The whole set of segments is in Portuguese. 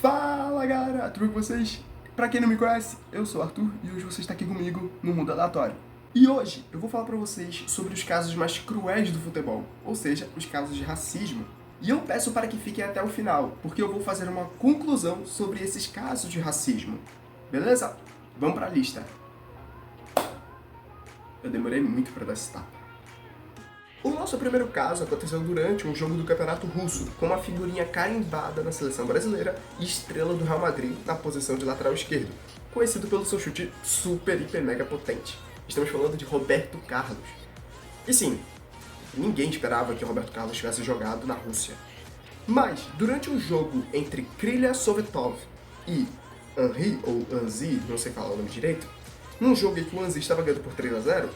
Fala galera, tudo bem com vocês? Pra quem não me conhece, eu sou o Arthur e hoje você está aqui comigo no Mundo Aleatório. E hoje eu vou falar pra vocês sobre os casos mais cruéis do futebol, ou seja, os casos de racismo. E eu peço para que fiquem até o final, porque eu vou fazer uma conclusão sobre esses casos de racismo. Beleza? Vamos pra lista. Eu demorei muito pra dar esse tapa. O nosso primeiro caso aconteceu durante um jogo do Campeonato Russo, com uma figurinha carimbada na seleção brasileira e estrela do Real Madrid na posição de lateral esquerdo, conhecido pelo seu chute super, hiper, mega potente. Estamos falando de Roberto Carlos. E sim, ninguém esperava que Roberto Carlos tivesse jogado na Rússia. Mas, durante um jogo entre Krylia Sovetov e Henry, ou Anzi, não sei falar o nome direito, num jogo em que o Anzi estava ganhando por 3-0,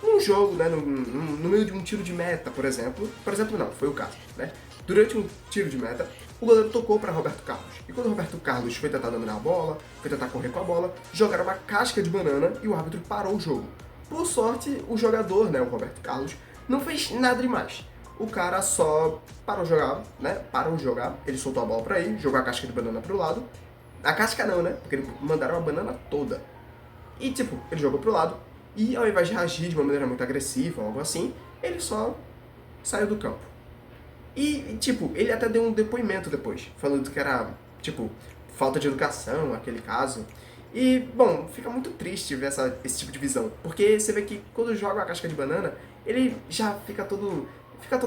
num jogo, né, no meio de um tiro de meta, por exemplo não, foi o caso, né? Durante um tiro de meta, o goleiro tocou para Roberto Carlos. E quando o Roberto Carlos foi tentar dominar a bola, foi tentar correr com a bola, jogaram uma casca de banana e o árbitro parou o jogo. Por sorte, o jogador, né, o Roberto Carlos, não fez nada demais. O cara só parou de jogar, né? Parou de jogar, ele soltou a bola pra ele, jogou a casca de banana pro lado. A casca não, né? Porque eles mandaram a banana toda. E tipo, ele jogou pro lado, e ao invés de reagir de uma maneira muito agressiva ou algo assim, ele só saiu do campo. E, tipo, ele até deu um depoimento depois, falando que era, tipo, falta de educação, aquele caso. E, bom, fica muito triste ver esse tipo de visão, porque você vê que quando joga a casca de banana, ele já fica todo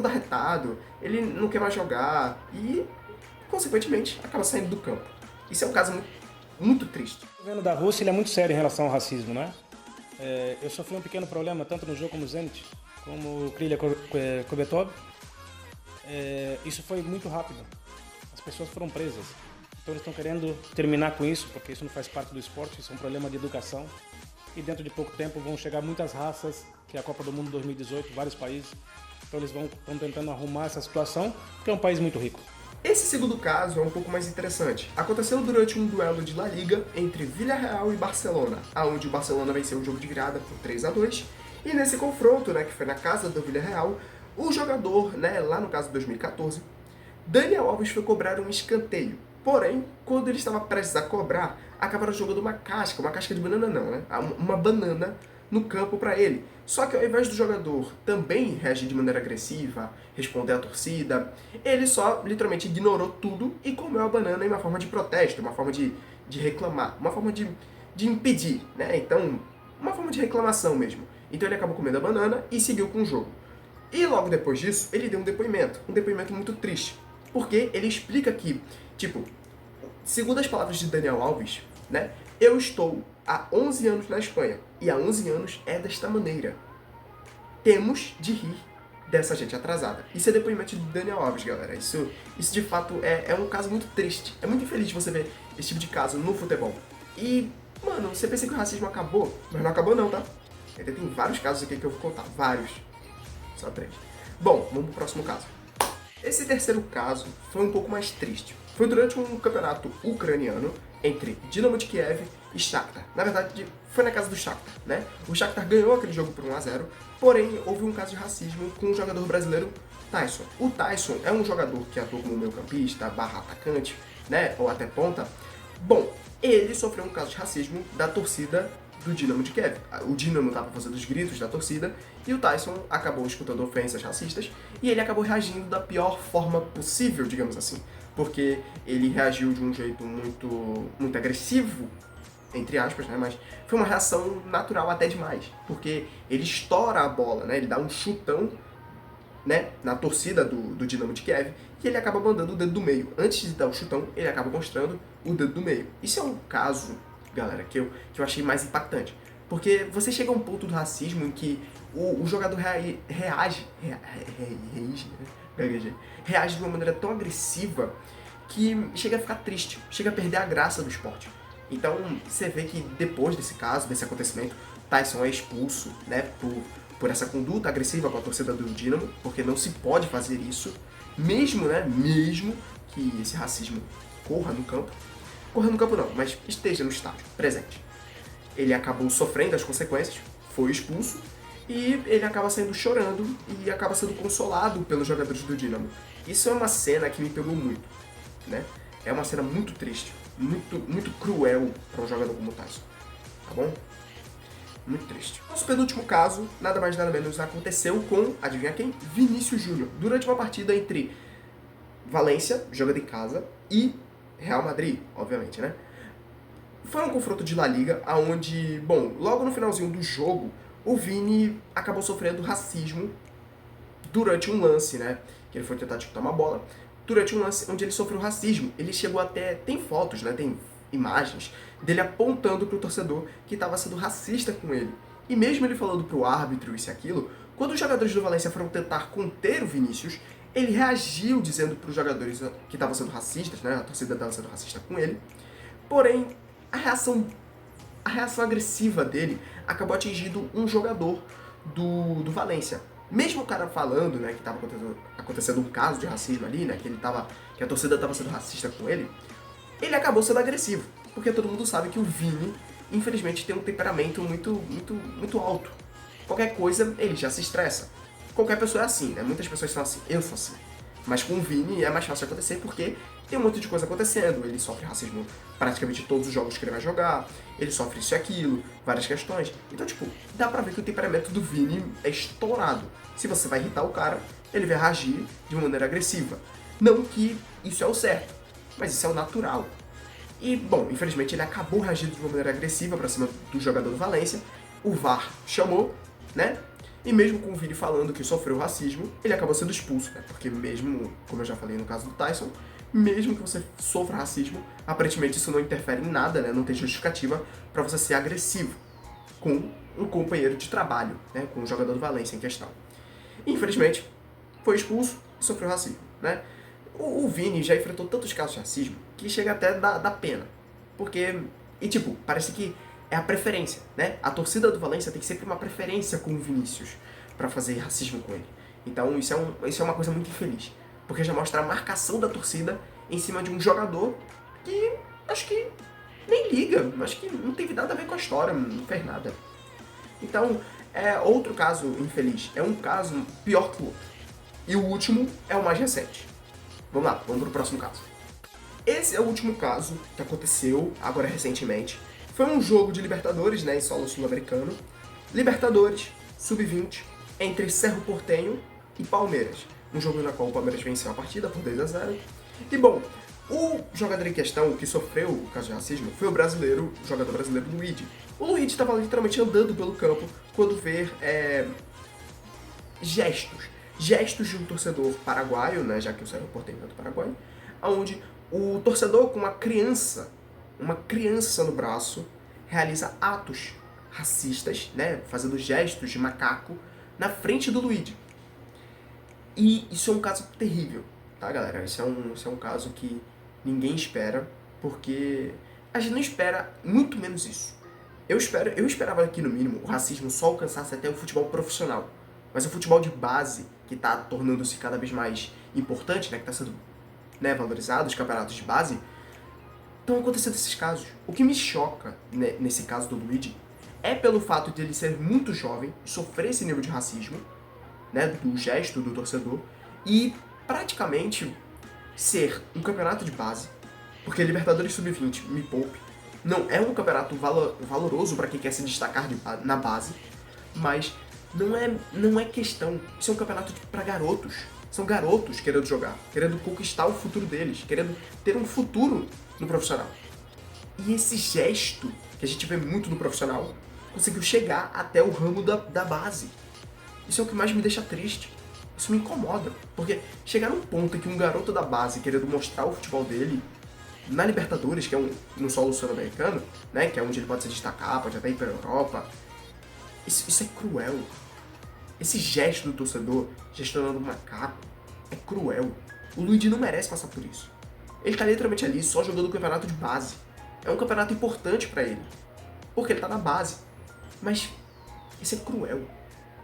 arretado, ele não quer mais jogar e, consequentemente, acaba saindo do campo. Isso é um caso muito, muito triste. O governo da Rússia ele é muito sério em relação ao racismo, né? Eu sofri um pequeno problema tanto no jogo como o Zenit, como o Krylia Sovetov. Isso foi muito rápido. As pessoas foram presas. Então eles estão querendo terminar com isso, porque isso não faz parte do esporte, isso é um problema de educação. E dentro de pouco tempo vão chegar muitas raças, que é a Copa do Mundo 2018, vários países. Então eles estão tentando arrumar essa situação, porque é um país muito rico. Esse segundo caso é um pouco mais interessante. Aconteceu durante um duelo de La Liga entre Villarreal e Barcelona, onde o Barcelona venceu o jogo de virada por 3-2, e nesse confronto, né, que foi na casa do Villarreal, o jogador, né, lá no caso de 2014, Daniel Alves foi cobrar um escanteio. Porém, quando ele estava prestes a cobrar, acabaram jogando uma casca de banana não, né, uma banana no campo para ele. Só que ao invés do jogador também reagir de maneira agressiva, responder à torcida, ele só literalmente ignorou tudo e comeu a banana em uma forma de protesto, uma forma de reclamar, uma forma de impedir, né? Então, uma forma de reclamação mesmo. Então ele acabou comendo a banana e seguiu com o jogo. E logo depois disso, ele deu um depoimento muito triste, porque ele explica que, tipo, segundo as palavras de Daniel Alves, né, eu estou há 11 anos na Espanha, e há 11 anos é desta maneira. Temos de rir dessa gente atrasada. Isso é depoimento de Daniel Alves, galera. Isso de fato é um caso muito triste. É muito infeliz você ver esse tipo de caso no futebol. E, mano, você pensa que o racismo acabou, mas não acabou não, tá? Ainda tem vários casos aqui que eu vou contar, vários. Só 3. Bom, vamos pro próximo caso. Esse terceiro caso foi um pouco mais triste. Foi durante um campeonato ucraniano entre Dinamo de Kiev e Shakhtar. Na verdade, foi na casa do Shakhtar, né? O Shakhtar ganhou aquele jogo por 1-0, porém, houve um caso de racismo com um jogador brasileiro, Tyson. O Tyson é um jogador que atua como meio-campista, /atacante, né? Ou até ponta. Bom, ele sofreu um caso de racismo da torcida do Dinamo de Kiev. O Dinamo estava fazendo os gritos da torcida e o Tyson acabou escutando ofensas racistas e ele acabou reagindo da pior forma possível, digamos assim, porque ele reagiu de um jeito muito agressivo, entre aspas, né, mas foi uma reação natural até demais, porque ele estoura a bola, né, ele dá um chutão, né, na torcida do Dinamo de Kiev e ele acaba mandando o dedo do meio. Antes de dar o chutão, ele acaba mostrando o dedo do meio. Isso é um caso, galera, que eu achei mais impactante. Porque você chega a um ponto do racismo em que o jogador reage de uma maneira tão agressiva que chega a ficar triste, chega a perder a graça do esporte. Então, você vê que depois desse caso, desse acontecimento, Tyson é expulso, né, por essa conduta agressiva com a torcida do Dinamo, porque não se pode fazer isso, mesmo que esse racismo corra no campo não, mas esteja no estádio, presente. Ele acabou sofrendo as consequências, foi expulso, e ele acaba saindo chorando e acaba sendo consolado pelos jogadores do Dinamo. Isso é uma cena que me pegou muito, né? É uma cena muito triste, muito cruel para um jogador como o Tyson, tá bom? Muito triste. Nosso penúltimo caso, nada mais nada menos, aconteceu com, adivinha quem? Vinícius Júnior. Durante uma partida entre Valência, jogando em casa, e Real Madrid, obviamente, né? Foi um confronto de La Liga, onde, bom, logo no finalzinho do jogo, o Vini acabou sofrendo racismo durante um lance, né? Que ele foi tentar disputar uma bola. Durante um lance onde ele sofreu racismo, ele chegou até... Tem fotos, né? Tem imagens dele apontando pro torcedor que estava sendo racista com ele. E mesmo ele falando pro árbitro isso e aquilo, quando os jogadores do Valência foram tentar conter o Vinícius, ele reagiu dizendo pros jogadores que estavam sendo racistas, né? A torcida estava sendo racista com ele. Porém, a reação agressiva dele acabou atingindo um jogador do Valência. Mesmo o cara falando, né, que estava acontecendo um caso de racismo ali, né, que a torcida estava sendo racista com ele acabou sendo agressivo. Porque todo mundo sabe que o Vini, infelizmente, tem um temperamento muito alto. Qualquer coisa, ele já se estressa. Qualquer pessoa é assim, né? Muitas pessoas são assim. Eu sou assim. Mas com o Vini é mais fácil de acontecer porque tem um monte de coisa acontecendo. Ele sofre racismo praticamente todos os jogos que ele vai jogar. Ele sofre isso e aquilo, várias questões. Então, tipo, dá pra ver que o temperamento do Vini é estourado. Se você vai irritar o cara, ele vai reagir de uma maneira agressiva. Não que isso é o certo, mas isso é o natural. E, bom, infelizmente ele acabou reagindo de uma maneira agressiva pra cima do jogador do Valência. O VAR chamou, né? E mesmo com o Vini falando que sofreu racismo, ele acabou sendo expulso, né? Porque mesmo, como eu já falei no caso do Tyson, mesmo que você sofra racismo, aparentemente isso não interfere em nada, né? Não tem justificativa pra você ser agressivo com um companheiro de trabalho, né? Com o jogador do Valência em questão. E, infelizmente, foi expulso e sofreu racismo, né? O Vini já enfrentou tantos casos de racismo que chega até dar pena. Porque, e tipo, parece que é a preferência, né? A torcida do Valência tem sempre uma preferência com o Vinícius pra fazer racismo com ele. Então isso é uma coisa muito infeliz. Porque já mostra a marcação da torcida em cima de um jogador que acho que nem liga. Acho que não teve nada a ver com a história, não fez nada. Então, é outro caso infeliz. É um caso pior que o outro. E o último é o mais recente. Vamos lá, vamos pro próximo caso. Esse é o último caso que aconteceu agora recentemente. Foi um jogo de Libertadores, né, em solo sul-americano. Libertadores, sub-20, entre Cerro Porteño e Palmeiras. Um jogo na qual o Palmeiras venceu a partida por 2-0. E bom, o jogador em questão que sofreu o caso de racismo foi o jogador brasileiro Luigi. O Luigi estava literalmente andando pelo campo quando vê gestos de um torcedor paraguaio, né, já que o Cerro Porteño é do Paraguai, onde o torcedor com uma criança no braço, realiza atos racistas, né, fazendo gestos de macaco na frente do Luigi. E isso é um caso terrível, tá, galera? Isso é um caso que ninguém espera, porque a gente não espera muito menos isso. Eu esperava que, no mínimo, o racismo só alcançasse até o futebol profissional. Mas o futebol de base, que está tornando-se cada vez mais importante, né, que está sendo, né, valorizado, os campeonatos de base, estão acontecendo esses casos. O que me choca, né, nesse caso do Luigi é pelo fato de ele ser muito jovem, sofrer esse nível de racismo, né, do gesto do torcedor, e praticamente ser um campeonato de base, porque Libertadores Sub-20, me poupe, não é um campeonato valoroso para quem quer se destacar na base, mas não é questão. Isso é um campeonato para garotos. São garotos querendo jogar, querendo conquistar o futuro deles, querendo ter um futuro no profissional. E esse gesto, que a gente vê muito no profissional, conseguiu chegar até o ramo da base. Isso é o que mais me deixa triste. Isso me incomoda, porque chegar num ponto em que um garoto da base querendo mostrar o futebol dele na Libertadores, que é no solo sul-americano, né, que é onde ele pode se destacar, pode até ir pra Europa, isso é cruel. Esse gesto do torcedor gestionando o macaco é cruel. O Luigi não merece passar por isso. Ele tá literalmente ali só jogando o campeonato de base. É um campeonato importante pra ele, porque ele tá na base. Mas isso é cruel.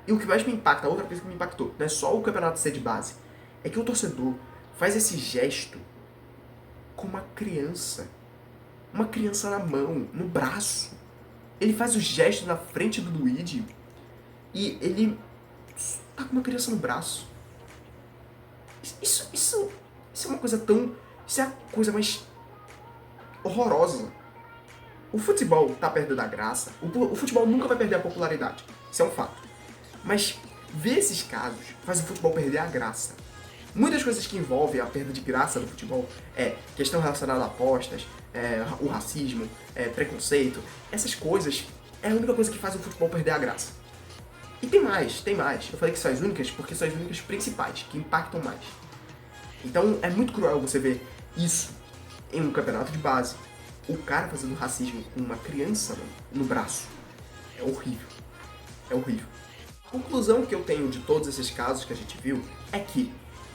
E o que mais me impacta, a outra coisa que me impactou, não é só o campeonato ser de base, é que o torcedor faz esse gesto com uma criança. Uma criança na mão, no braço. Ele faz o gesto na frente do Luigi e ele tá com uma criança no braço. Isso é uma coisa tão... Isso é a coisa mais horrorosa. O futebol tá perdendo a graça, o futebol nunca vai perder a popularidade, isso é um fato. Mas ver esses casos faz o futebol perder a graça. Muitas coisas que envolvem a perda de graça do futebol é questão relacionada a apostas, o racismo, preconceito, essas coisas é a única coisa que faz o futebol perder a graça. E tem mais. Eu falei que são as únicas porque são as únicas principais, que impactam mais. Então é muito cruel você ver isso em um campeonato de base. O cara fazendo racismo com uma criança no braço. É horrível. É horrível. A conclusão que eu tenho de todos esses casos que a gente viu é que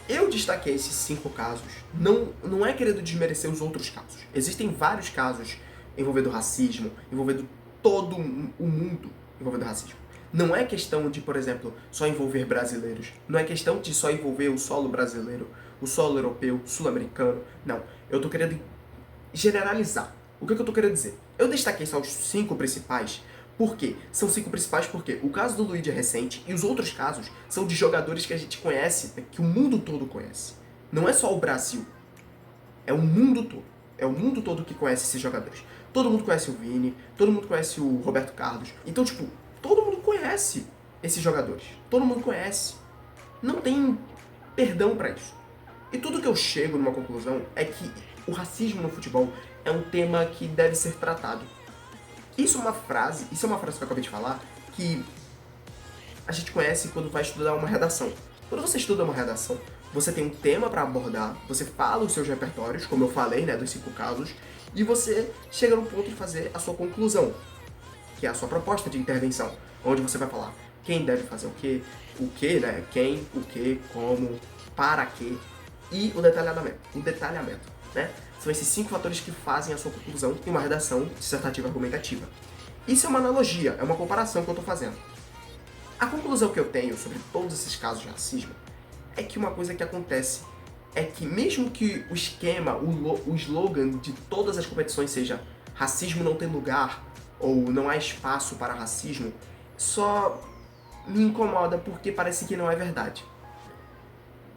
eu destaquei esses 5 casos, não é querendo desmerecer os outros casos. Existem vários casos envolvendo racismo, envolvendo todo o mundo envolvendo racismo. Não é questão de, por exemplo, só envolver brasileiros. Não é questão de só envolver o solo brasileiro, o solo europeu, sul-americano. Não. Eu tô querendo generalizar. O que eu tô querendo dizer? Eu destaquei só os 5 principais. Por quê? São 5 principais porque o caso do Luigi é recente e os outros casos são de jogadores que a gente conhece, que o mundo todo conhece. Não é só o Brasil. É o mundo todo. É o mundo todo que conhece esses jogadores. Todo mundo conhece o Vini, todo mundo conhece o Roberto Carlos. Então, tipo, todo mundo conhece esses jogadores. Todo mundo conhece. Não tem perdão pra isso. E tudo que eu chego numa conclusão é que o racismo no futebol é um tema que deve ser tratado. Isso é uma frase que eu acabei de falar, que a gente conhece quando vai estudar uma redação. Quando você estuda uma redação, você tem um tema para abordar, você fala os seus repertórios, como eu falei, né, dos 5 casos, e você chega no ponto de fazer a sua conclusão, que é a sua proposta de intervenção, onde você vai falar quem deve fazer o que, né, quem, o que, como, para quê, e o detalhamento, né? São esses 5 fatores que fazem a sua conclusão em uma redação dissertativa argumentativa. Isso é uma analogia, é uma comparação que eu estou fazendo. A conclusão que eu tenho sobre todos esses casos de racismo é que uma coisa que acontece é que mesmo que o esquema, o slogan de todas as competições seja racismo não tem lugar ou não há espaço para racismo, só me incomoda porque parece que não é verdade.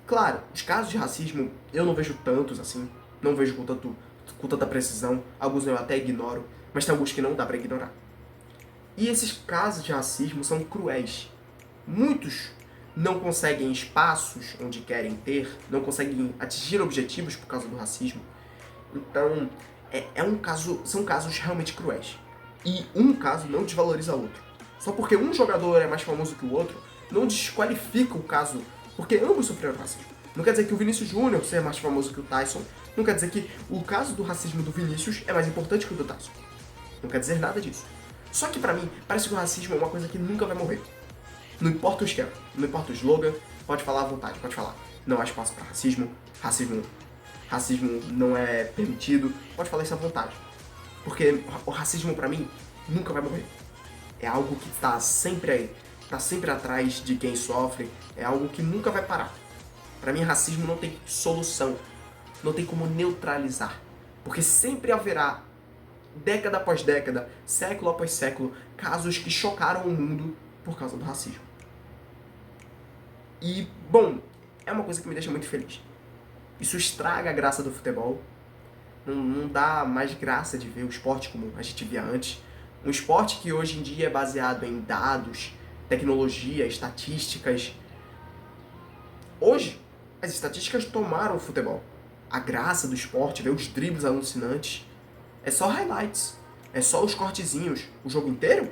Claro, os casos de racismo eu não vejo tantos assim, não vejo com tanta precisão, alguns eu até ignoro, mas tem alguns que não dá pra ignorar. E esses casos de racismo são cruéis. Muitos não conseguem espaços onde querem ter, não conseguem atingir objetivos por causa do racismo. Então, são casos realmente cruéis. E um caso não desvaloriza o outro. Só porque um jogador é mais famoso que o outro, não desqualifica o caso, porque ambos sofreram racismo. Não quer dizer que o Vinícius Júnior ser mais famoso que o Tyson, não quer dizer que o caso do racismo do Vinícius é mais importante que o do Tyson. Não quer dizer nada disso. Só que pra mim, parece que o racismo é uma coisa que nunca vai morrer. Não importa o esquema, não importa o slogan, pode falar à vontade, pode falar. Não há espaço para racismo não é permitido, pode falar isso à vontade. Porque o racismo pra mim nunca vai morrer. É algo que tá sempre aí, tá sempre atrás de quem sofre, é algo que nunca vai parar. Pra mim, racismo não tem solução, não tem como neutralizar, porque sempre haverá, década após década, século após século, casos que chocaram o mundo por causa do racismo. E, bom, é uma coisa que me deixa muito feliz. Isso estraga a graça do futebol, não dá mais graça de ver o esporte como a gente via antes. Um esporte que hoje em dia é baseado em dados, tecnologia, estatísticas. Hoje, as estatísticas tomaram o futebol. A graça do esporte, ver os dribles alucinantes, é só highlights, é só os cortezinhos. O jogo inteiro,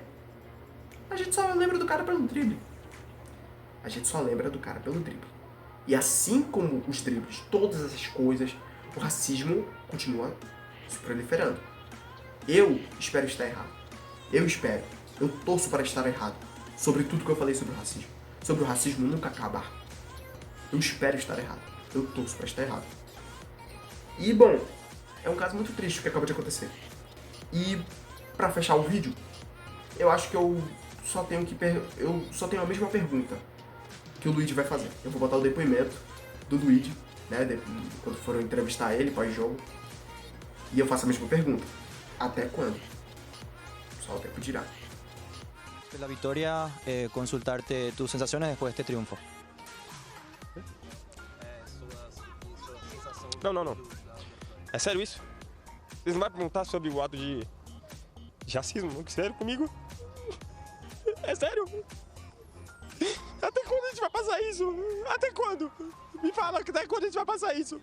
a gente só lembra do cara pelo drible. E assim como os dribles, todas essas coisas, o racismo continua se proliferando. Eu espero estar errado. Eu torço para estar errado sobre tudo que eu falei sobre o racismo. Sobre o racismo nunca acabar. Eu espero estar errado. Eu torço para estar errado. E, bom, é um caso muito triste o que acabou de acontecer. E, pra fechar o vídeo, eu acho que eu só tenho a mesma pergunta que o Luigi vai fazer. Eu vou botar o depoimento do Luigi, né, quando foram entrevistar ele pós-jogo, e eu faço a mesma pergunta. Até quando? Só o tempo dirá. La victoria, consultarte tus sensaciones después de este triunfo. Não. É sério isso? Vocês não vão perguntar sobre o ato de racismo? Sério comigo? É sério? Até quando a gente vai passar isso? Até quando? Me fala, até quando a gente vai passar isso?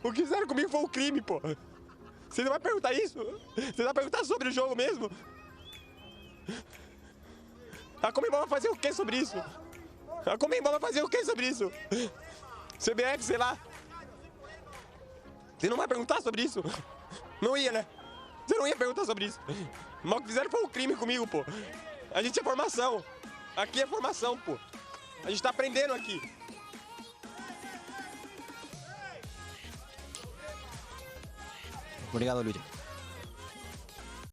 O que fizeram comigo foi um crime, pô. Você não vai perguntar isso? Você vai perguntar sobre o jogo mesmo? A Conmebol vai fazer o que sobre isso? A Conmebol vai fazer o que sobre isso? CBF, sei lá. Você não vai perguntar sobre isso? Não ia, né? Você não ia perguntar sobre isso. Mas o que fizeram foi um crime comigo, pô. A gente é formação. Aqui é formação, pô. A gente tá aprendendo aqui. Obrigado, Luigi.